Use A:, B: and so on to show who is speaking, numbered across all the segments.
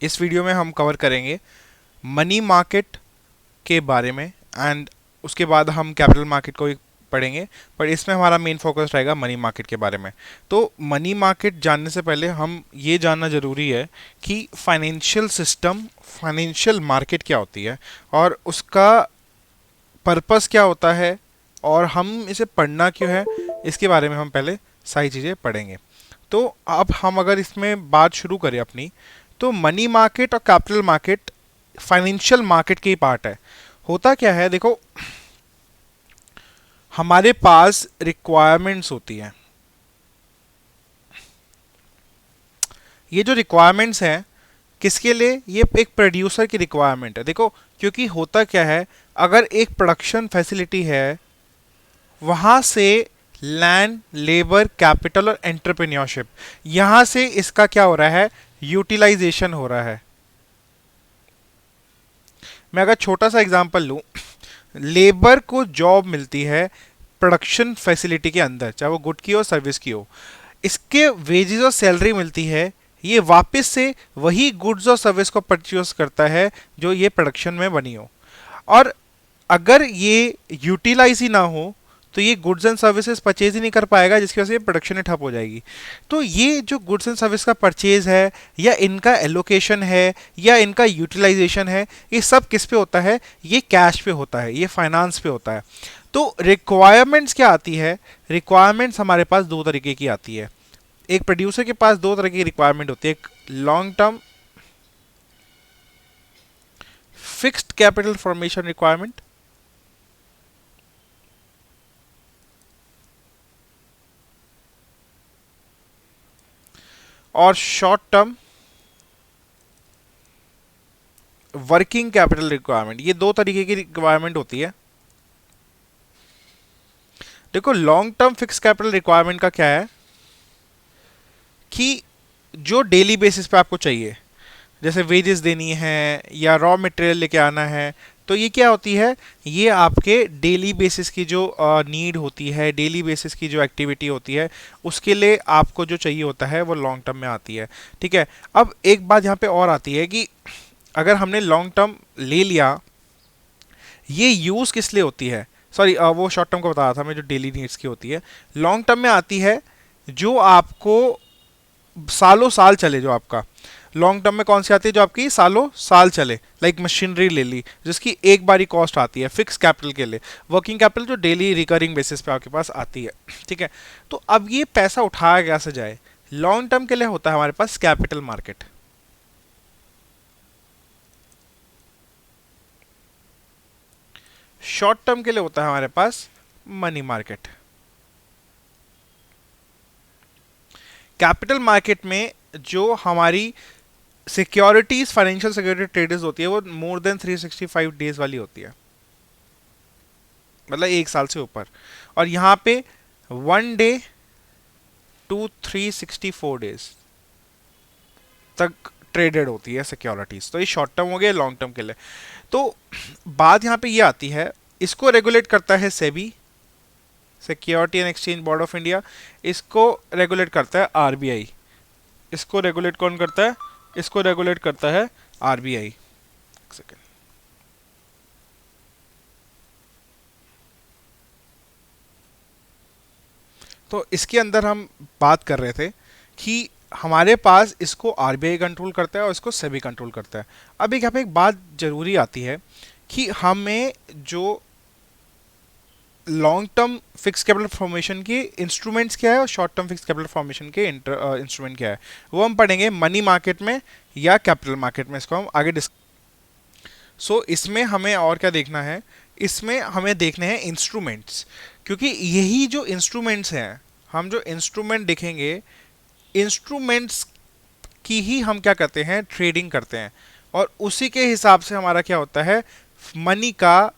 A: इस वीडियो में हम कवर करेंगे मनी मार्केट के बारे में एंड उसके बाद हम कैपिटल मार्केट को भी पढ़ेंगे। पर इसमें हमारा मेन फोकस रहेगा मनी मार्केट के बारे में। तो मनी मार्केट जानने से पहले हम ये जानना ज़रूरी है कि फाइनेंशियल सिस्टम, फाइनेंशियल मार्केट क्या होती है और उसका पर्पस क्या होता है और हम इसे पढ़ना क्यों है, इसके बारे में हम पहले सारी चीज़ें पढ़ेंगे। तो अब हम अगर इसमें बात शुरू करें अपनी, तो मनी मार्केट और कैपिटल मार्केट फाइनेंशियल मार्केट की पार्ट है। होता क्या है, देखो, हमारे पास रिक्वायरमेंट्स होती हैं। ये जो रिक्वायरमेंट्स हैं किसके लिए, ये एक प्रोड्यूसर की रिक्वायरमेंट है। देखो, क्योंकि होता क्या है, अगर एक प्रोडक्शन फैसिलिटी है, वहां से लैंड, लेबर, कैपिटल और एंटरप्रेन्योरशिप, यहां से इसका क्या हो रहा है, यूटिलाइजेशन हो रहा है। मैं अगर छोटा सा एग्जांपल लूं, लेबर को जॉब मिलती है प्रोडक्शन फैसिलिटी के अंदर, चाहे वो गुड की हो सर्विस की हो, इसके वेजेस और सैलरी मिलती है, ये वापस से वही गुड्स और सर्विस को परचेज करता है जो ये प्रोडक्शन में बनी हो। और अगर ये यूटिलाइज ही ना हो तो ये गुड्स एंड सर्विसेज परचेज ही नहीं कर पाएगा, जिसकी वजह से प्रोडक्शन ही ठप हो जाएगी। तो ये जो गुड्स एंड सर्विस का परचेज है या इनका एलोकेशन है या इनका यूटिलाइजेशन है, ये सब किस पे होता है, ये कैश पे होता है, ये फाइनेंस पे होता है। तो रिक्वायरमेंट्स क्या आती है, रिक्वायरमेंट्स हमारे पास दो तरीके की आती है। एक प्रोड्यूसर के पास दो तरह की रिक्वायरमेंट होती है, एक long term fixed capital formation requirement और short term working capital requirement. ये दो तरीके की रिक्वायरमेंट होती है। देखो, long term fix capital requirement का क्या है कि जो डेली बेसिस पे आपको चाहिए, जैसे वेजेस देनी है या रॉ मटेरियल लेके आना है, तो ये क्या होती है, ये आपके डेली बेसिस की जो नीड होती है, डेली बेसिस की जो एक्टिविटी होती है, उसके लिए आपको जो चाहिए होता है वो लॉन्ग टर्म में आती है। ठीक है। अब एक बात यहाँ पे और आती है कि अगर हमने लॉन्ग टर्म ले लिया, ये यूज़ किस लिए होती है, सॉरी वो शॉर्ट टर्म को बता रहा था मैं, जो डेली नीड्स की होती है। लॉन्ग टर्म में आती है जो आपको सालों साल चले, जो आपका लॉन्ग टर्म में कौन सी आती है, जो आपकी सालों साल चले, लाइक मशीनरी ले ली जिसकी एक बारी कॉस्ट आती है फिक्स कैपिटल के लिए, वर्किंग कैपिटल जो डेली रिकरिंग बेसिस पे आपके पास आती है। ठीक है। तो अब ये पैसा उठाया गया से जाए, लॉन्ग टर्म के लिए होता है हमारे पास कैपिटल मार्केट, शॉर्ट टर्म के लिए होता है हमारे पास मनी मार्केट। कैपिटल मार्केट में जो हमारी सिक्योरिटीज, फाइनेंशियल सिक्योरिटी ट्रेडर्स होती है, वो मोर देन 365 डेज वाली होती है, मतलब एक साल से ऊपर। और यहाँ पे 1 डे टू 364 डेज तक ट्रेडेड होती है सिक्योरिटीज। तो ये शॉर्ट टर्म हो गया, लॉन्ग टर्म के लिए। तो बात यहाँ पे ये आती है, इसको रेगुलेट करता है SEBI, security and exchange board of India. इसको रेगुलेट करता है आरबीआई। इसको रेगुलेट कौन करता है, इसको रेगुलेट करता है आरबीआई। सेकेंड। तो इसके अंदर हम बात कर रहे थे कि हमारे पास इसको आरबीआई कंट्रोल करता है और इसको सेबी कंट्रोल करता है। अब एक यहाँ पे एक बात जरूरी आती है कि हमें जो long term fix capital formation के इंस्ट्रूमेंट्स क्या है और short term fix capital formation के इंस्ट्रूमेंट क्या है, वो हम पढ़ेंगे मनी मार्केट में या कैपिटल मार्केट में। इसको हम आगे सो इसमें हमें और क्या देखना है, इसमें हमें देखने हैं इंस्ट्रूमेंट्स, क्योंकि यही जो इंस्ट्रूमेंट्स हैं, हम जो इंस्ट्रूमेंट देखेंगे, इंस्ट्रूमेंट्स की ही हम क्या करते हैं, ट्रेडिंग करते हैं, और उसी के हिसाब से हमारा क्या होता है, मनी का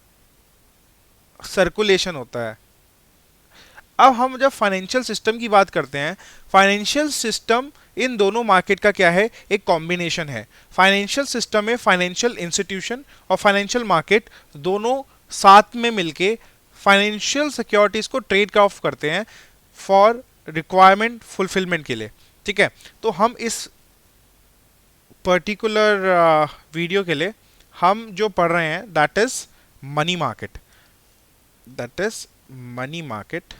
A: सर्कुलेशन होता है। अब हम जब फाइनेंशियल सिस्टम की बात करते हैं, फाइनेंशियल सिस्टम इन दोनों मार्केट का क्या है, एक कॉम्बिनेशन है। फाइनेंशियल सिस्टम में फाइनेंशियल इंस्टीट्यूशन और फाइनेंशियल मार्केट दोनों साथ में मिलके फाइनेंशियल सिक्योरिटीज को ट्रेड ऑफ करते हैं फॉर रिक्वायरमेंट फुलफिलमेंट के लिए। ठीक है। तो हम इस पर्टिकुलर वीडियो के लिए हम जो पढ़ रहे हैं that is money market, that is money market.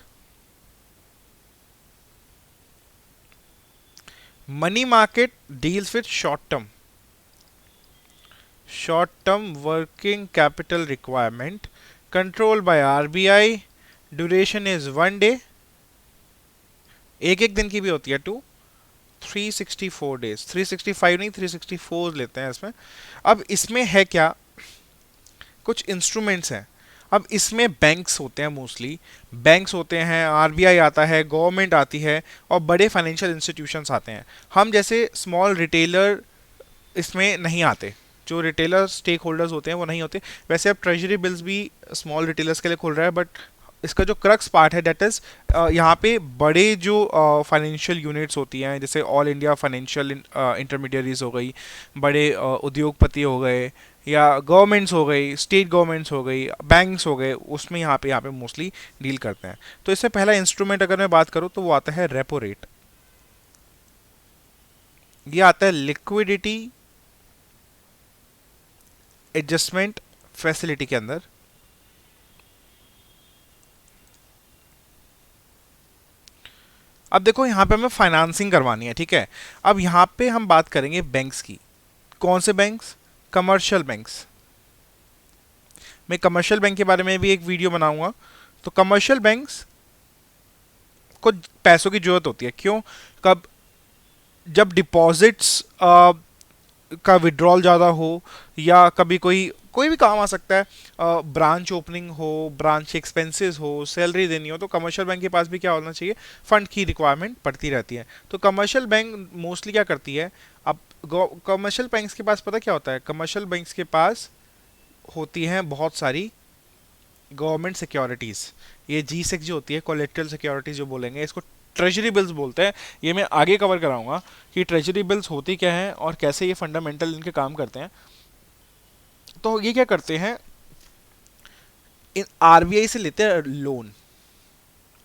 A: Money market deals with short term working capital requirement control by RBI, duration is 1 day, एक एक दिन की भी होती है, टू 364 डेज, 365 नहीं 364 लेते हैं इसमें। अब इसमें है क्या, कुछ इंस्ट्रूमेंट्स हैं। अब इसमें बैंक्स होते हैं, मोस्टली बैंक्स होते हैं, आरबीआई आता है, गवर्नमेंट आती है, और बड़े फाइनेंशियल इंस्टीट्यूशंस आते हैं। हम जैसे स्मॉल रिटेलर इसमें नहीं आते, जो रिटेलर स्टेक होल्डर्स होते हैं वो नहीं होते। वैसे अब ट्रेजरी बिल्स भी स्मॉल रिटेलर्स के लिए खुल रहा है, बट इसका जो क्रक्स पार्ट है दैट इज यहाँ पे बड़े जो फाइनेंशियल यूनिट्स होती हैं, जैसे ऑल इंडिया फाइनेंशियल इंटरमीडियरीज हो गई, बड़े उद्योगपति हो गए, या गवर्नमेंट्स हो गई, स्टेट गवर्नमेंट्स हो गई, बैंक्स हो गए, उसमें यहाँ पे मोस्टली डील करते हैं। तो इससे पहला इंस्ट्रूमेंट अगर मैं बात करूँ तो वो आता है रेपो रेट। ये आता है लिक्विडिटी एडजस्टमेंट फैसिलिटी के अंदर। अब देखो यहाँ पे हमें फाइनेंसिंग करवानी है, ठीक है। अब यहाँ पे हम बात करेंगे बैंक्स की। कौन से बैंक्स? Commercial banks. मैं कमर्शियल बैंक के बारे में भी एक वीडियो बनाऊंगा। तो कमर्शियल बैंक्स को पैसों की जरूरत होती है, क्यों? कब? जब डिपॉजिट्स का विड्रॉल ज़्यादा हो, या कभी कोई कोई भी काम आ सकता है, ब्रांच ओपनिंग हो, ब्रांच एक्सपेंसेस हो, सैलरी देनी हो, तो कमर्शियल बैंक के पास भी क्या होना चाहिए, फंड की रिक्वायरमेंट पड़ती रहती है। तो कमर्शियल बैंक मोस्टली क्या करती है, अब कमर्शियल बैंक्स के पास पता क्या होता है, कमर्शियल बैंक्स के पास होती हैं बहुत सारी गवर्नमेंट सिक्योरिटीज़। ये जी सेक जो होती है, कोलेट्रल सिक्योरिटीज जो बोलेंगे, इसको ट्रेजरी बिल्स बोलते हैं। ये मैं आगे कवर कराऊंगा कि ट्रेजरी बिल्स होती क्या है और कैसे ये फंडामेंटल इनके काम करते हैं। तो ये क्या करते हैं, इन आरबीआई से लेते हैं लोन।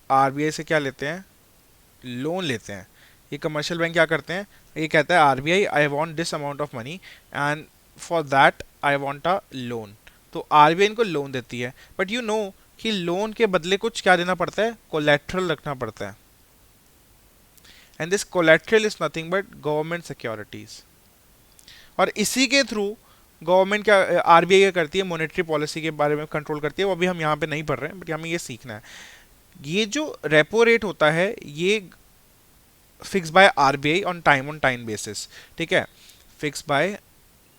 A: आरबीआई से क्या लेते हैं? लोन लेते हैं। ये कमर्शियल बैंक क्या करते हैं, ये कहता है RBI I want this amount of money and for that I want a loan. तो आरबीआई इनको लोन देती है, बट यू नो कि लोन के बदले कुछ क्या देना पड़ता है, कोलेट्रल रखना पड़ता है। And this collateral is nothing but government securities. और इसी के थ्रू गवर्नमेंट क्या, आरबीआई क्या करती है, मॉनेटरी पॉलिसी के बारे में कंट्रोल करती है। वो अभी हम यहाँ पे नहीं पढ़ रहे हैं, बट हमें ये सीखना है। ये जो रेपो रेट होता है ये fix by RBI on time basis, ठीक है। फिक्स बाय,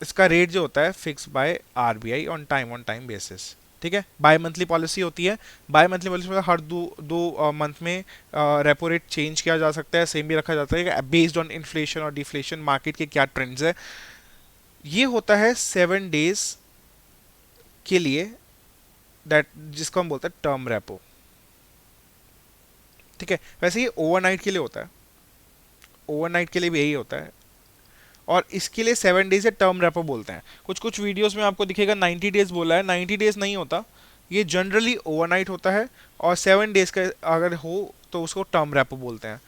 A: इसका रेट जो होता है fix by RBI on time basis, ठीक है। बाय मंथली पॉलिसी होती है। बाय मंथली पॉलिसी मतलब हर दो मंथ में रेपो रेट चेंज किया जा सकता है, सेम भी रखा जाता है बेस्ड ऑन इन्फ्लेशन और डिफ्लेशन, मार्केट के क्या ट्रेंड्स है। ये होता है 7 डेज के लिए, दैट जिसको हम बोलते हैं टर्म रेपो, ठीक है। वैसे ये ओवरनाइट के लिए होता है, ओवरनाइट के लिए भी यही होता है, और इसके लिए 7 डेज है, टर्म रेपो बोलते हैं। कुछ कुछ वीडियोस में आपको दिखेगा 90 डेज बोला है, 90 डेज नहीं होता, ये जनरली ओवरनाइट होता है, और 7 डेज का अगर हो तो उसको टर्म रेपो बोलते हैं।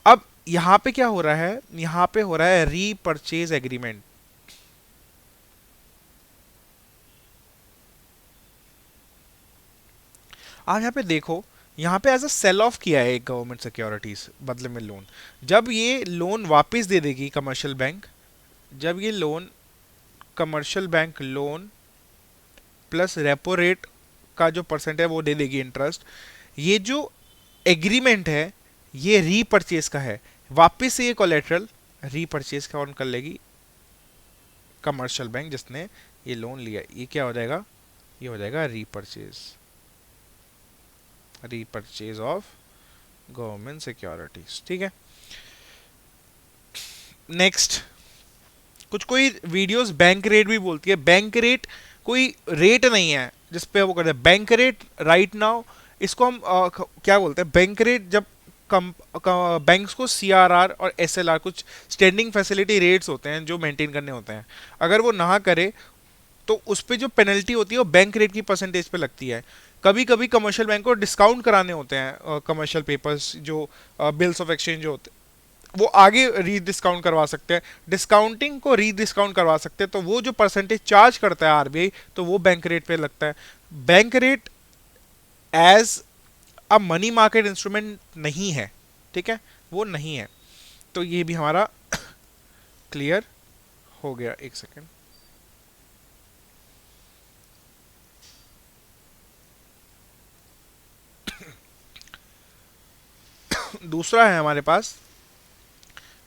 A: अब यहाँ पे क्या हो रहा है, यहाँ पे हो रहा है रीपर्चेज एग्रीमेंट। आप यहाँ पे देखो, यहाँ पे एज अ सेल ऑफ किया है एक गवर्नमेंट सिक्योरिटीज बदले में लोन। जब ये लोन वापस दे देगी कमर्शियल बैंक, जब ये loan commercial bank loan plus repo rate का जो परसेंट है वो दे देगी इंटरेस्ट, ये जो एग्रीमेंट है ये रीपर्चेज का है। वापस से ये कोलेट्रल रीपर्चेज का ऑन कर लेगी कमर्शियल बैंक जिसने ये लोन लिया। ये क्या हो जाएगा, ये हो जाएगा repurchase, repurchase of government securities, ठीक है। नेक्स्ट, कुछ कोई वीडियोस बैंक रेट भी बोलती है। बैंक रेट कोई रेट नहीं है जिसपे वो करते हैं, बैंक रेट राइट नाउ इसको हम क्या बोलते हैं, बैंक रेट जब बैंक्स को सीआरआर और एसएलआर कुछ स्टैंडिंग फैसिलिटी रेट्स होते हैं जो मेंटेन करने होते हैं, अगर वो ना करे तो उस पर जो पेनल्टी होती है वो बैंक रेट की परसेंटेज पे लगती है। कभी कभी कमर्शियल बैंक को डिस्काउंट कराने होते हैं कमर्शियल पेपर्स जो बिल्स ऑफ एक्सचेंज जो होते वो आगे री डिस्काउंट करवा सकते हैं, डिस्काउंटिंग को री डिस्काउंट करवा सकते हैं, तो वो जो परसेंटेज चार्ज करता है आरबीआई, तो वो बैंक रेट पे लगता है। Bank rate as a money market instrument नहीं है, ठीक है, वो नहीं है। तो ये भी हमारा क्लियर हो गया। एक सेकेंड, दूसरा है हमारे पास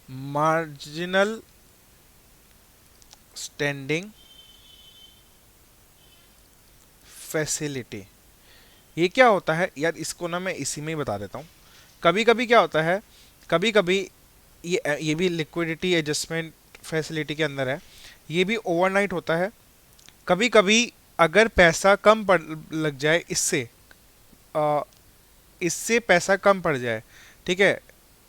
A: मार्जिनल स्टैंडिंग फैसिलिटी। ये क्या होता है यार, इसको ना मैं इसी में ही बता देता हूँ। कभी कभी क्या होता है, कभी कभी ये भी लिक्विडिटी एडजस्टमेंट फैसिलिटी के अंदर है, ये भी ओवरनाइट होता है। कभी कभी अगर पैसा कम पड़ लग जाए, अ, इससे पैसा कम पड़ जाए, ठीक है,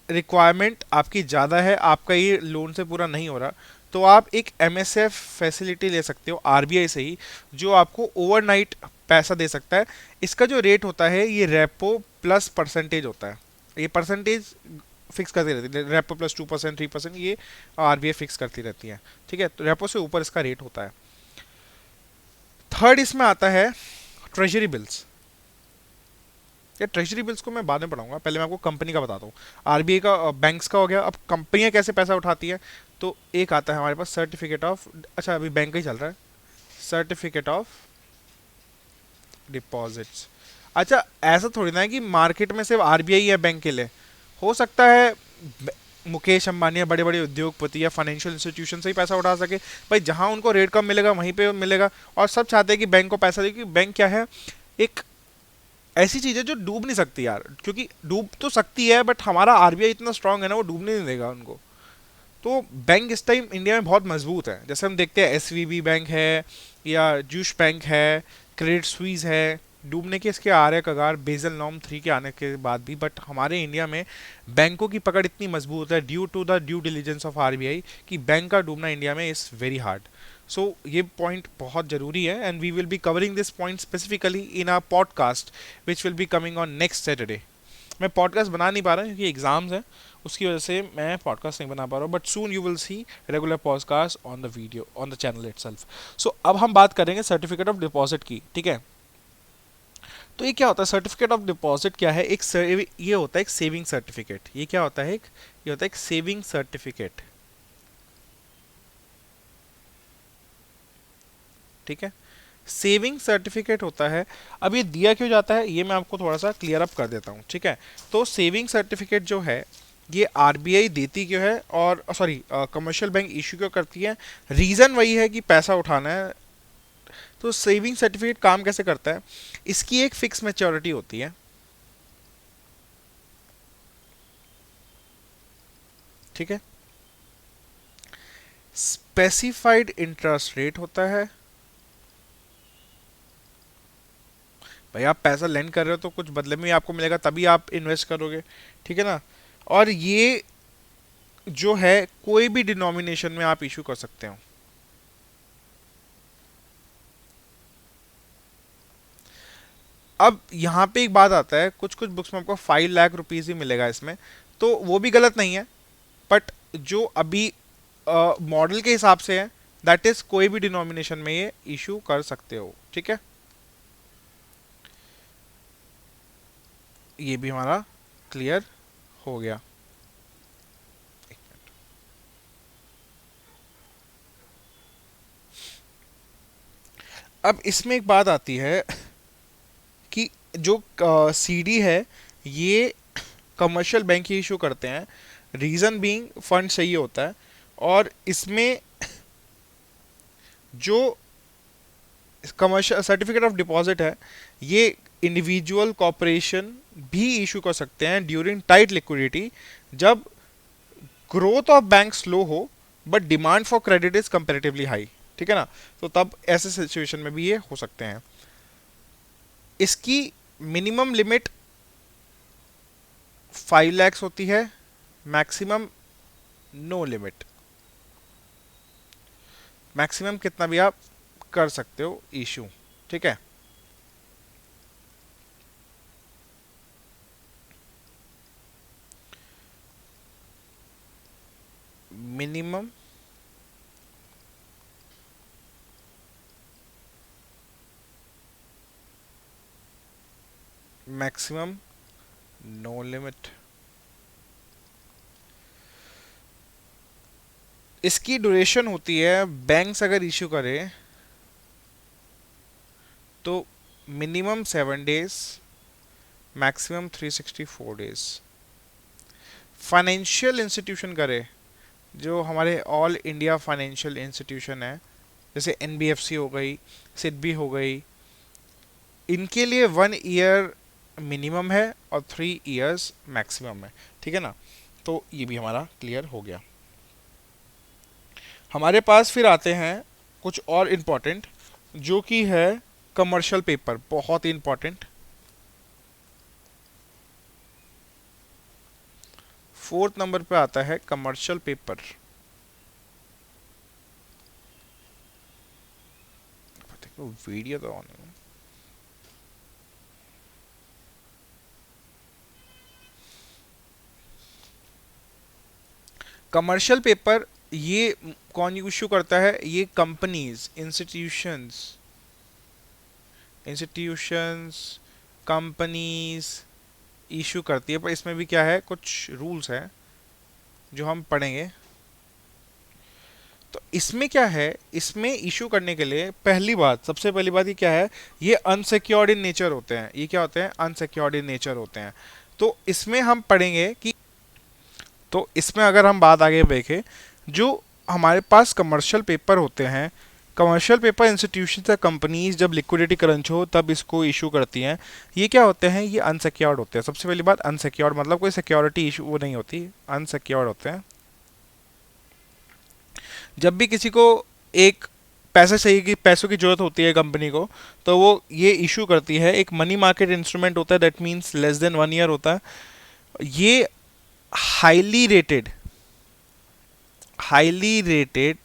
A: रिक्वायरमेंट आपकी ज़्यादा है, आपका ये लोन से पूरा नहीं हो रहा, तो आप एक एमएसएफ फैसिलिटी ले सकते हो आरबीआई से ही, जो आपको ओवरनाइट पैसा दे सकता है। इसका जो रेट होता है ये रेपो प्लस परसेंटेज होता है। ये परसेंटेज फिक्स करती रहती है, रेपो प्लस 2% 3%, ये आरबीआई फिक्स करती रहती है, ठीक है। तो रेपो से ऊपर इसका रेट होता है। थर्ड इसमें आता है ट्रेजरी बिल्स। या ट्रेजरी बिल्स को मैं बाद में पढ़ाऊंगा, पहले मैं आपको कंपनी का बताता हूँ। आरबीआई का बैंक्स का हो गया, अब कंपनियां कैसे पैसा उठाती हैं। तो एक आता है हमारे पास सर्टिफिकेट ऑफ, अच्छा अभी बैंक का ही चल रहा है, सर्टिफिकेट ऑफ डिपॉजिट्स। अच्छा, ऐसा थोड़ी ना है कि मार्केट में सिर्फ आरबीआई या बैंक के लिए, हो सकता है मुकेश अंबानी या बड़े बड़े उद्योगपति या फाइनेंशियल इंस्टीट्यूशन से ही पैसा उठा सके। भाई जहां उनको रेट कम मिलेगा वहीं पे मिलेगा, और सब चाहते हैं कि बैंक को पैसा दे, क्योंकि बैंक क्या है, एक ऐसी चीज है जो डूब नहीं सकती यार, क्योंकि डूब तो सकती है बट हमारा आरबीआई इतना स्ट्रांग है ना, वो डूबने नहीं देगा उनको। तो बैंक इस टाइम इंडिया में बहुत मजबूत है। जैसे हम देखते हैं एसवीबी बैंक है या जूश बैंक है, क्रेडिट स्वीज है, डूबने के इसके आ रहे कगार बेजल नॉर्म 3 के आने के बाद भी, बट हमारे इंडिया में बैंकों की पकड़ इतनी मजबूत है due to the due diligence of RBI, कि बैंक का डूबना इंडिया में इज़ वेरी हार्ड। सो ये पॉइंट बहुत ज़रूरी है, and we will be covering this point specifically in our podcast which will be coming on next Saturday. मैं पॉडकास्ट बना नहीं पा रहा क्योंकि एग्जाम्स हैं, उसकी वजह से मैं पॉडकास्ट नहीं बना पा रहा हूँ, but soon you will see regular podcast on the video on the channel itself. So अब हम बात करेंगे सर्टिफिकेट ऑफ डिपॉजिट की, ठीक है। तो ये क्या होता है, सर्टिफिकेट ऑफ डिपॉजिट क्या है, ये होता है एक सेविंग सर्टिफिकेट। ये क्या होता है, ये होता है एक सेविंग सर्टिफिकेट, ठीक है। सेविंग सर्टिफिकेट होता है। अब ये दिया क्यों जाता है ये मैं आपको थोड़ा सा क्लियर अप कर देता हूँ, ठीक है। तो सेविंग सर्टिफिकेट जो है ये आरबीआई देती क्यों है, और सॉरी कमर्शियल बैंक इशू क्यों करती है, रीज़न वही है कि पैसा उठाना है। तो सेविंग सर्टिफिकेट काम कैसे करता है, इसकी एक फिक्स मैच्योरिटी होती है, ठीक है। स्पेसिफाइड इंटरेस्ट रेट होता है। भाई आप पैसा लेंड कर रहे हो तो कुछ बदले में आपको मिलेगा, तभी आप इन्वेस्ट करोगे, ठीक है ना। और ये जो है कोई भी डिनोमिनेशन में आप इशू कर सकते हो। अब यहाँ पे एक बात आता है, कुछ कुछ बुक्स में आपको 5 लाख रुपीज ही मिलेगा इसमें, तो वो भी गलत नहीं है, बट जो अभी मॉडल के हिसाब से है, दैट इज कोई भी डिनोमिनेशन में ये इशू कर सकते हो, ठीक है। ये भी हमारा क्लियर हो गया। अब इसमें एक बात आती है कि जो सीडी है ये कमर्शियल बैंक ही इशू करते हैं, रीज़न बीइंग फंड चाहिए होता है, और इसमें जो कमर्शियल सर्टिफिकेट ऑफ डिपॉजिट है ये इंडिविजुअल कॉरपोरेशन भी इशू कर सकते हैं ड्यूरिंग टाइट लिक्विडिटी, जब ग्रोथ ऑफ बैंक स्लो हो but demand for credit is comparatively high, ठीक है ना। तो तब ऐसे सिचुएशन में भी ये हो सकते हैं। इसकी मिनिमम लिमिट 5 lakhs होती है, मैक्सिमम नो लिमिट, मैक्सिमम कितना भी आप कर सकते हो इशू, ठीक है। Maximum no limit. इसकी ड्यूरेशन होती है, बैंक्स अगर इशू करे तो minimum 7 days, maximum 364 days. Financial institution करे, जो हमारे ऑल इंडिया फाइनेंशियल इंस्टीट्यूशन है, जैसे एनबीएफसी हो गई, सिडबी हो गई, इनके लिए 1 ईयर मिनिमम है और 3 इयर्स मैक्सिमम है। ठीक है ना, तो ये भी हमारा क्लियर हो गया। हमारे पास फिर आते हैं कुछ और इम्पोर्टेंट, जो कि है कमर्शियल पेपर, बहुत ही इम्पोर्टेंट। 4th नंबर पे आता है कमर्शियल पेपर। देखो वीडियो तो ऑन है। कमर्शियल पेपर ये कौन इशू करता है? ये कंपनीज, इंस्टीट्यूशंस, कंपनीज इशू करती है। पर इसमें भी क्या है, कुछ रूल्स हैं जो हम पढ़ेंगे। तो इसमें क्या है, इसमें इशू करने के लिए पहली बात, सबसे पहली बात ये क्या है, ये अनसिक्योर्ड इन नेचर होते हैं। ये क्या होते हैं? अनसिक्योर्ड इन नेचर होते हैं। तो इसमें हम पढ़ेंगे कि, तो इसमें अगर हम बात आगे देखें, जो हमारे पास कमर्शियल पेपर होते हैं, कमर्शियल पेपर इंस्टीट्यूशन या कंपनीज जब लिक्विडिटी क्रंच हो तब इसको इशू करती हैं। ये क्या होते हैं? ये अनसिक्योर्ड होते हैं। सबसे पहली बात, अनसिक्योर्ड मतलब कोई सिक्योरिटी इशू वो नहीं होती, अनसिक्योर्ड होते हैं। जब भी किसी को एक पैसा चाहिए, कि पैसों की जरूरत होती है कंपनी को, तो वो ये इशू करती है। एक मनी मार्केट इंस्ट्रूमेंट होता है, that means less than 1 year होता है। ये highly rated, highly rated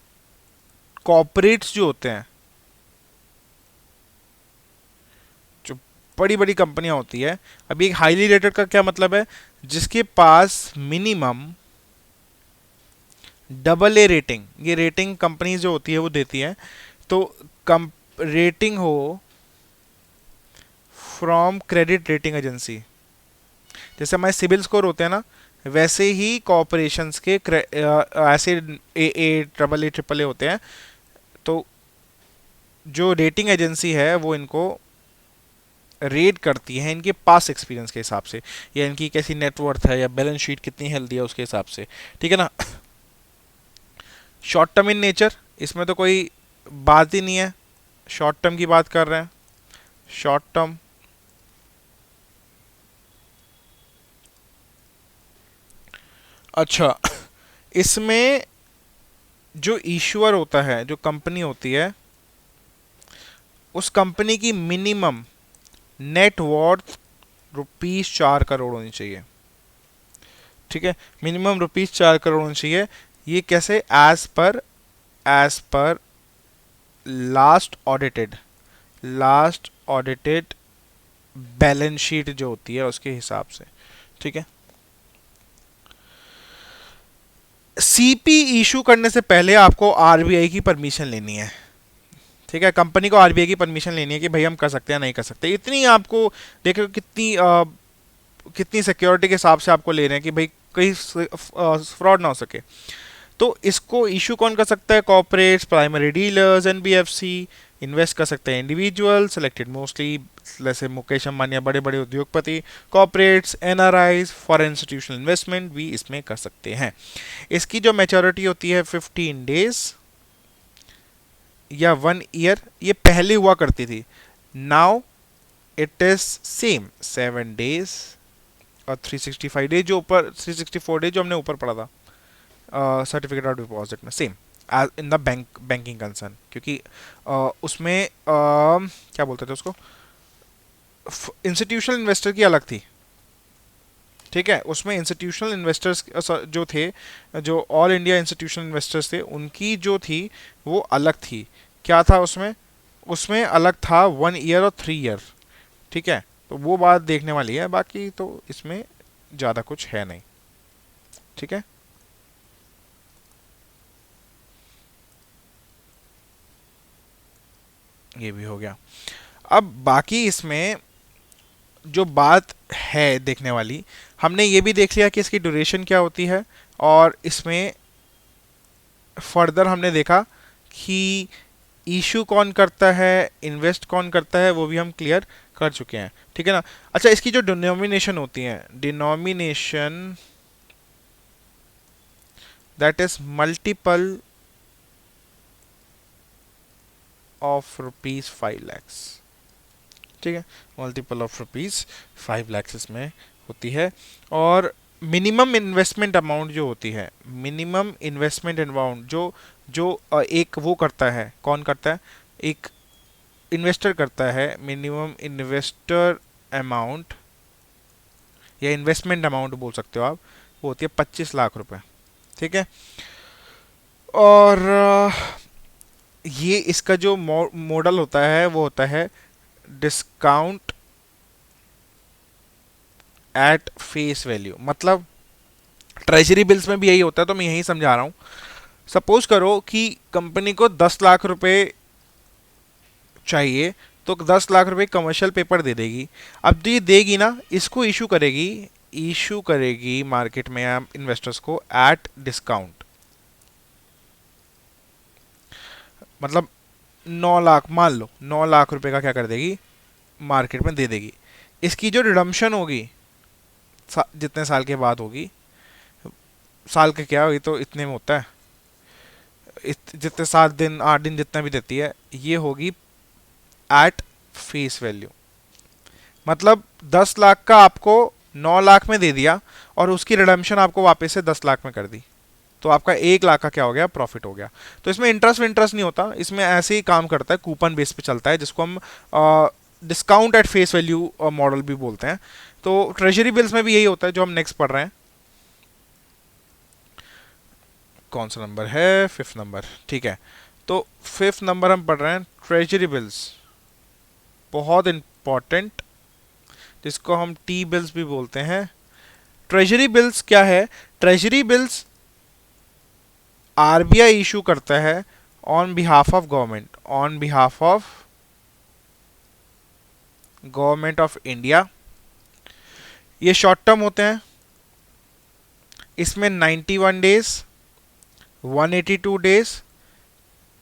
A: corporates जो होते हैं, जो बड़ी बड़ी कंपनियां होती है। अभी एक हाईली रेटेड का क्या मतलब है? जिसके पास मिनिमम AA रेटिंग, ये रेटिंग कंपनी जो होती है वो देती है। तो कम रेटिंग हो फ्रॉम क्रेडिट रेटिंग एजेंसी, जैसे हमारे सिविल स्कोर होते हैं ना, वैसे ही कॉरपोरेशंस के ऐसे ए ट्रिपल ए ट्रिपल ए होते हैं। तो जो रेटिंग एजेंसी है वो इनको रेट करती है इनके पास एक्सपीरियंस के हिसाब से, या इनकी कैसी नेटवर्थ है, या बैलेंस शीट कितनी हेल्दी है उसके हिसाब से। ठीक है ना। शॉर्ट टर्म इन नेचर, इसमें तो कोई बात ही नहीं है, शॉर्ट टर्म की बात कर रहे हैं। शॉर्ट टर्म, अच्छा, इसमें जो इशूअर होता है, जो कंपनी होती है, उस कंपनी की मिनिमम नेट वर्थ ₹4 करोड़ होनी चाहिए। ठीक है, मिनिमम ₹4 करोड़ होनी चाहिए। ये कैसे? As per last audited balance sheet जो होती है उसके हिसाब से। ठीक है। सीपी इशू करने से पहले आपको आरबीआई की परमिशन लेनी है। ठीक है, कंपनी को आरबीआई की परमिशन लेनी है कि भाई हम कर सकते हैं, नहीं कर सकते। इतनी आपको देखो कितनी सिक्योरिटी के हिसाब से आपको ले रहे हैं कि भाई कहीं फ्रॉड ना हो सके। तो इसको इशू कौन कर सकता है? Corporates, primary dealers, NBFC. Invest कर सकते हैं इंडिविजुअल सेलेक्टेड, मोस्टली जैसे मुकेश अंबानी या बड़े बड़े उद्योगपति। Corporates, NRIs, foreign institutional investment भी इसमें कर सकते हैं। इसकी जो मैच्योरिटी होती है 15 डेज या 1 ईयर, ये पहले हुआ करती थी। Now it is same 7 days और 365 डेज, जो ऊपर 364 डेज जो हमने ऊपर पढ़ा था सर्टिफिकेट ऑफ डिपॉजिट में, same as in the banking concern. क्योंकि उसमें क्या बोलते थे उसको, इंस्टीट्यूशनल इन्वेस्टर की अलग थी। ठीक है, उसमें इंस्टीट्यूशनल इन्वेस्टर्स जो थे, जो ऑल इंडिया इंस्टीट्यूशनल इन्वेस्टर्स थे, उनकी जो थी वो अलग थी। क्या था उसमें? उसमें अलग था 1 ईयर और 3 ईयर। ठीक है, तो वो बात देखने वाली है, बाकी तो इसमें ज़्यादा कुछ है नहीं। ठीक है, ये भी हो गया। अब बाकी इसमें जो बात है देखने वाली, हमने ये भी देख लिया कि इसकी ड्यूरेशन क्या होती है, और इसमें फर्दर हमने देखा कि इशू कौन करता है, इन्वेस्ट कौन करता है, वो भी हम क्लियर कर चुके हैं, ठीक है ना। अच्छा, इसकी जो डिनोमिनेशन होती है, denomination that is multiple of ₹5 lakhs, ठीक है, मल्टीपल ऑफ ₹5 lakhs इसमें होती है। और मिनिमम इन्वेस्टमेंट अमाउंट जो होती है, मिनिमम इन्वेस्टमेंट अमाउंट जो जो एक वो करता है, कौन करता है, एक इन्वेस्टर करता है, मिनिमम इन्वेस्टर अमाउंट या इन्वेस्टमेंट अमाउंट बोल सकते हो आप, वो होती है 25 लाख रुपए, ठीक है। और ये इसका जो मॉडल होता है वो होता है डिस्काउंट एट फेस वैल्यू। मतलब ट्रेजरी बिल्स में भी यही होता है, तो मैं यही समझा रहा हूँ। सपोज करो कि कंपनी को 10 लाख रुपए चाहिए, तो 10 लाख रुपए कमर्शियल पेपर दे देगी। अब जो ये देगी ना, इसको इशू करेगी मार्केट में इन्वेस्टर्स को एट डिस्काउंट। मतलब 9 लाख, मान लो 9 लाख रुपए का क्या कर देगी, मार्केट में दे देगी। इसकी जो रिडम्पशन होगी जितने साल के बाद होगी, साल के क्या, ये तो इतने में होता है, जितने 7 दिन 8 दिन जितना भी देती है, ये होगी एट फेस वैल्यू। मतलब 10 लाख का आपको 9 लाख में दे दिया, और उसकी रिडम्पशन आपको वापस से 10 लाख में कर दी, तो आपका 1 लाख का क्या हो गया, प्रॉफिट हो गया। तो इसमें इंटरेस्ट नहीं होता, इसमें ऐसे ही काम करता है, कूपन बेस पे चलता है, जिसको हम discount at face value model भी बोलते हैं। तो ट्रेजरी बिल्स में भी यही होता है जो हम नेक्स्ट पढ़ रहे हैं। कौन सा नंबर है, 5th नंबर, ठीक है। तो 5th नंबर हम पढ़ रहे हैं ट्रेजरी बिल्स, बहुत इंपॉर्टेंट, जिसको हम टी बिल्स भी बोलते हैं। ट्रेजरी बिल्स क्या है, ट्रेजरी बिल्स आरबीआई इशू करता है on behalf of government, on behalf of government of India. ये शॉर्ट टर्म होते हैं, इसमें 91 डेज, 182 डेज,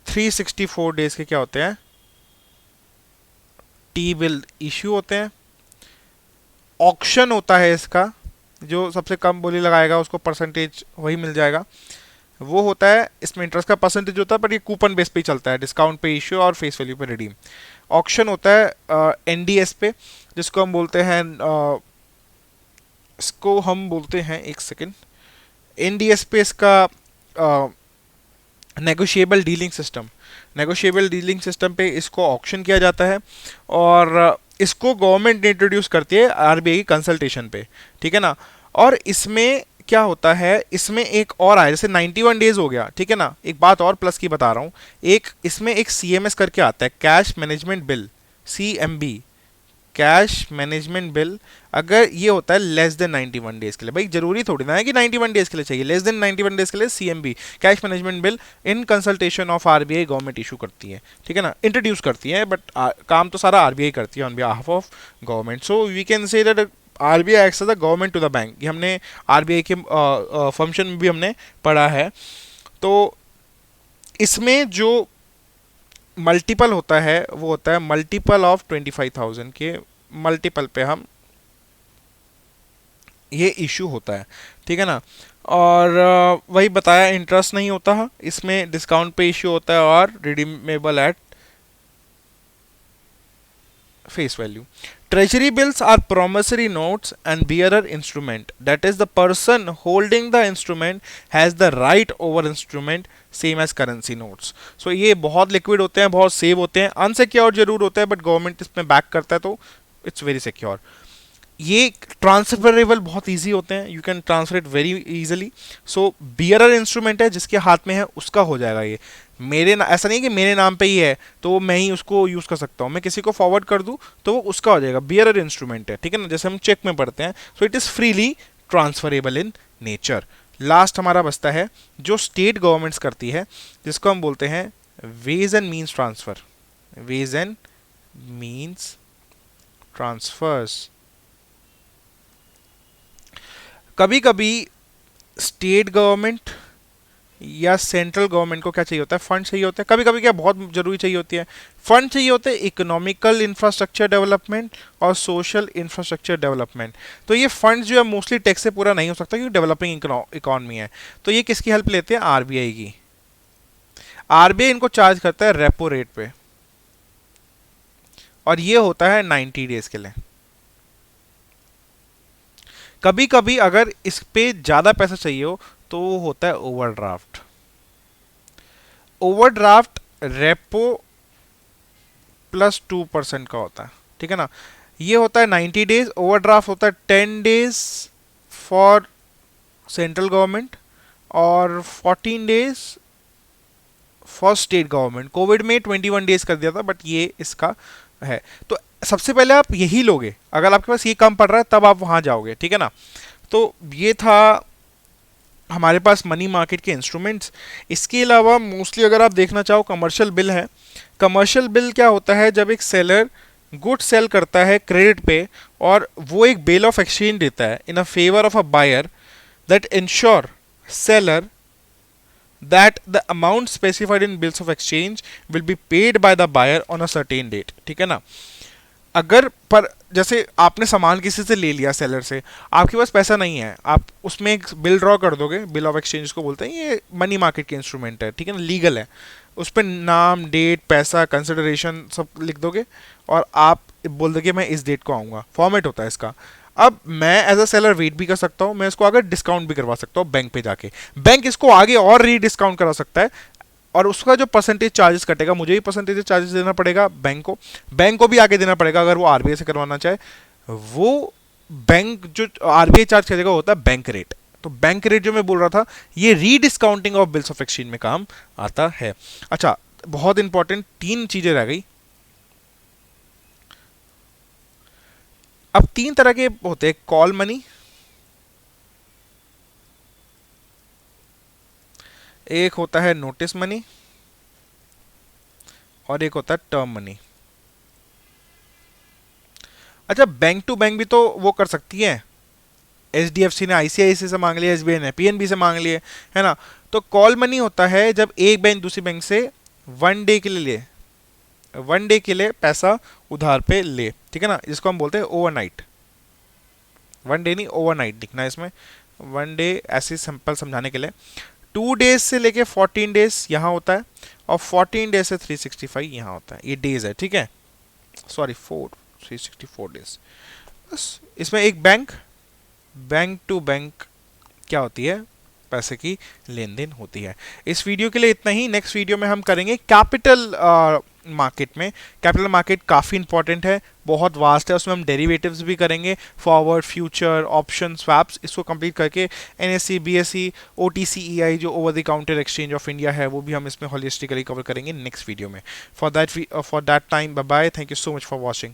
A: 364 डेज के क्या होते हैं, टी बिल इश्यू होते हैं। ऑक्शन होता है इसका, जो सबसे कम बोली लगाएगा उसको परसेंटेज वही मिल जाएगा, वो होता है। इसमें इंटरेस्ट का परसेंटेज होता है, पर ये कूपन बेस पे ही चलता है, डिस्काउंट पे इश्यू और फेस वैल्यू पे रिडीम। ऑक्शन होता है एनडीएस पे, जिसको हम बोलते हैं इसको हम बोलते हैं, एक सेकेंड, एनडीएस पे इसका negotiable dealing system, negotiable dealing system पे इसको ऑक्शन किया जाता है, और इसको गवर्नमेंट ने इंट्रोड्यूस करती है आरबीआई की कंसल्टेशन पे, ठीक है ना। और इसमें क्या होता है, इसमें एक और आया, जैसे 91 डेज हो गया, ठीक है ना। एक बात और प्लस की बता रहा हूँ, एक इसमें एक सीएमएस करके आता है, cash management bill, CMB, cash management bill. अगर ये होता है लेस देन 91 डेज के लिए, भाई जरूरी थोड़ी ना है कि 91 डेज के लिए चाहिए, लेस देन 91 डेज के लिए CMB, cash management bill, in consultation of RBI government issue करती है, ठीक है ना, इंट्रोड्यूस करती है, बट काम तो सारा आरबीआई करती है on behalf of government. So we can say that RBI acts as the government to the bank. ये हमने आरबीआई के फंक्शन में भी हमने पढ़ा है। तो इसमें जो मल्टीपल होता है वो होता है मल्टीपल ऑफ 25,000 के मल्टीपल पे हम ये इशू होता है, ठीक है ना। और वही बताया, इंटरेस्ट नहीं होता है इसमें, डिस्काउंट पे इशू होता है, और redeemable eight face value. Treasury bills are promissory notes and bearer instrument. That is, the person holding the instrument has the right over instrument, same as currency notes. So ये बहुत liquid होते हैं, बहुत save होते हैं, unsecure जरूर होते हैं, बट गवर्नमेंट इसमें बैक करता है, तो इट्स वेरी सिक्योर। ये ट्रांसफरेबल बहुत इजी होते हैं, you can transfer it very easily. So bearer instrument है, जिसके हाथ में है उसका हो जाएगा ये। ऐसा नहीं कि मेरे नाम पे ही है तो मैं ही उसको यूज कर सकता हूँ, मैं किसी को फॉरवर्ड कर दूँ तो वो उसका हो जाएगा, बियरर इंस्ट्रूमेंट है, ठीक है ना, जैसे हम चेक में पढ़ते हैं। So it is freely transferable in nature. Last हमारा बचता है जो स्टेट गवर्नमेंट्स करती है, जिसको हम बोलते हैं ways and means transfer, ways and means transfers. कभी कभी स्टेट गवर्नमेंट या सेंट्रल गवर्नमेंट को क्या चाहिए होता है, फंड चाहिए होता है। कभी कभी क्या बहुत जरूरी चाहिए होती है, फंड चाहिए होते हैं इकोनॉमिकल इंफ्रास्ट्रक्चर डेवलपमेंट और सोशल इंफ्रास्ट्रक्चर डेवलपमेंट। तो ये फंड जो है मोस्टली टैक्स से पूरा नहीं हो सकता क्योंकि डेवलपिंग इकोनॉमी है। तो ये किसकी हेल्प लेते हैं, आरबीआई की। आरबीआई इनको चार्ज करता है रेपो रेट पे, और ये होता है 90 डेज के लिए। कभी कभी अगर इस पे ज्यादा पैसा चाहिए हो तो वो होता है ओवरड्राफ्ट। ओवरड्राफ्ट रेपो +2% का होता है, ठीक है ना। ये होता है 90 डेज, ओवरड्राफ्ट होता है 10 डेज फॉर सेंट्रल गवर्नमेंट और 14 days for state government. Covid में 21 डेज कर दिया था, बट ये इसका है। तो सबसे पहले आप यही लोगे, अगर आपके पास ये कम पड़ रहा है तब आप वहां जाओगे, ठीक है ना। तो ये था हमारे पास मनी मार्केट के इंस्ट्रूमेंट्स। इसके अलावा मोस्टली अगर आप देखना चाहो कमर्शियल बिल है। कमर्शियल बिल क्या होता है, जब एक सेलर गुड सेल करता है क्रेडिट पे और वो एक बिल ऑफ एक्सचेंज देता है in a favour of a buyer that insure seller that the amount specified in bills of exchange will be paid by the buyer on a certain date, ठीक है ना। अगर पर जैसे आपने सामान किसी से ले लिया सेलर से, आपके पास पैसा नहीं है, आप उसमें एक बिल ड्रॉ कर दोगे, बिल ऑफ एक्सचेंज को बोलते हैं, ये मनी मार्केट के इंस्ट्रूमेंट है, ठीक है ना, लीगल है। उस पर नाम, डेट, पैसा, कंसिडरेशन सब लिख दोगे और आप बोल दोगे मैं इस डेट को आऊँगा, फॉर्मेट होता है इसका। अब मैं एज अ सेलर वेट भी कर सकता हूँ, मैं इसको आगे डिस्काउंट भी करवा सकता हूँ बैंक पे जाके, बैंक इसको आगे और री डिस्काउंट करा सकता है, और उसका जो परसेंटेज चार्जेस कटेगा मुझे भी परसेंटेज चार्जेस देना पड़ेगा बैंक को भी आगे देना पड़ेगा अगर वो आरबीआई से करवाना चाहे। वो बैंक जो आरबीआई चार्ज करेगा होता है बैंक रेट। तो बैंक रेट जो मैं बोल रहा था ये री discounting of bills of exchange में काम आता है। अच्छा, बहुत इंपॉर्टेंट 3 चीजें रह गई। अब 3 तरह के होते हैं, कॉल मनी, एक होता है नोटिस मनी और एक होता है टर्म मनी। अच्छा, बैंक टू बैंक भी तो वो कर सकती है, एचडीएफसी ने आईसीआईसी से मांग लिया, एसबीआई ने पीएनबी से मांग लिए, है ना। तो कॉल मनी होता है जब एक बैंक दूसरी बैंक से 1 डे के लिए पैसा उधार पे ले, ठीक है ना, जिसको हम बोलते हैं ओवरनाइट। 1 डे नहीं, ओवरनाइट लिखना है इसमें। 1 डे ऐसे सिंपल समझाने के लिए। 2 डेज से लेके 14 डेज यहाँ होता है और 14 डेज से 365 यहाँ होता है। ये डेज है, ठीक है, सॉरी 364 डेज। बस इसमें एक बैंक टू बैंक क्या होती है, पैसे की लेन देन होती है। इस वीडियो के लिए इतना ही। नेक्स्ट वीडियो में हम करेंगे कैपिटल मार्केट में। कैपिटल मार्केट काफ़ी इंपॉर्टेंट है, बहुत वास्ट है, उसमें हम डेरिवेटिव्स भी करेंगे, फॉरवर्ड, फ्यूचर, ऑप्शन, स्वैप्स। इसको कंप्लीट करके एनएससी, बीएसई, ओटीसीईआई जो over the counter exchange of India है वो भी हम इसमें होलिस्टिकली कवर करेंगे नेक्स्ट वीडियो में। For that time bye bye, thank you so much for watching.